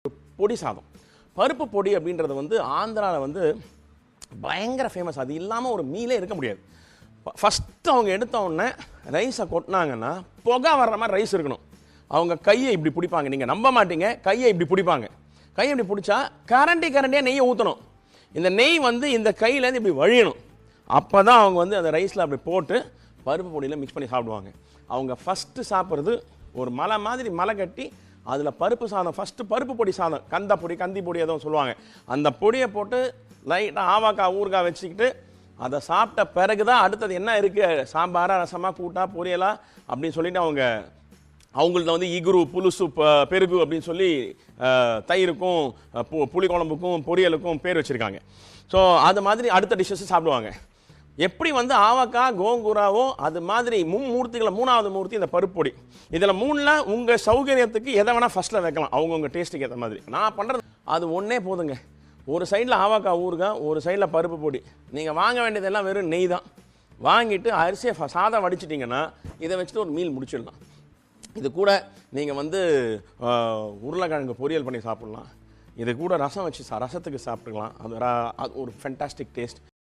பொடி சாதம். பருப்பு பொடி அப்படின்றது வந்து ஆந்திராவில் வந்து பயங்கர ஃபேமஸ். அது இல்லாமல் ஒரு மீலே இருக்க முடியாது. ஃபஸ்ட்டு அவங்க எடுத்த உடனே ரைஸை கொட்டினாங்கன்னா புகை வர்ற மாதிரி ரைஸ் இருக்கணும். அவங்க கையை இப்படி பிடிப்பாங்க, நீங்கள் நம்ப மாட்டீங்க, கையை இப்படி பிடிப்பாங்க. கையை இப்படி பிடிச்சா கரண்டியாக நெய்யை ஊற்றணும். இந்த நெய் வந்து இந்த கையிலேருந்து இப்படி வழியணும். அப்போ தான் அவங்க வந்து அந்த ரைஸில் அப்படி போட்டு பருப்பு பொடியில் மிக்ஸ் பண்ணி சாப்பிடுவாங்க. அவங்க ஃபஸ்ட்டு சாப்பிட்றது ஒரு மலை மாதிரி மலை கட்டி அதில் பருப்பு சாதம், ஃபஸ்ட்டு பருப்பு பொடி சாதம், கந்தி பொடி எதுவும் சொல்லுவாங்க. அந்த பொடியை போட்டு லைட்டாக ஆவாக்காய் ஊறுகாய் வச்சுக்கிட்டு அதை சாப்பிட்ட பிறகு தான் அடுத்தது என்ன இருக்குது, சாம்பாரா ரசமாக கூட்டா பொரியலா அப்படின்னு சொல்லிட்டு அவங்கள்ட்ட வந்து இகுரு புலுசு பெருகு அப்படின்னு சொல்லி தயிருக்கும் புளி குழம்புக்கும் பொரியலுக்கும் பேர் வச்சுருக்காங்க. ஸோ அது மாதிரி அடுத்த டிஷ்ஷஸ் சாப்பிடுவாங்க. எப்படி வந்து ஆவக்காய் கோங்கூராவோ அது மாதிரி மும்மூர்த்திகளை மூணாவது மூர்த்தி இந்த பருப்பு பொடி. இதில் மூணில் உங்கள் சௌகரியத்துக்கு எதை வேணால் ஃபஸ்ட்டில் வைக்கலாம், அவங்கவுங்க டேஸ்ட்டுக்கு ஏற்ற மாதிரி. நான் பண்ணுறது அது ஒன்றே போதுங்க. ஒரு சைடில் ஆவக்காய் ஊறுகாய், ஒரு சைடில் பருப்பு பொடி. நீங்கள் வாங்க வேண்டியதெல்லாம் வெறும் நெய் தான். வாங்கிட்டு அரிசியை சாதம் வடிச்சிட்டிங்கன்னா இதை வச்சுட்டு ஒரு மீல் முடிச்சிடலாம். இது கூட நீங்கள் வந்து உருளைக்கிழங்கு பொரியல் பண்ணி சாப்பிட்லாம். இது கூட ரசம் வச்சு ரசத்துக்கு சாப்பிட்டுக்கலாம். அது ஒரு ஃபென்டாஸ்டிக் டேஸ்ட்.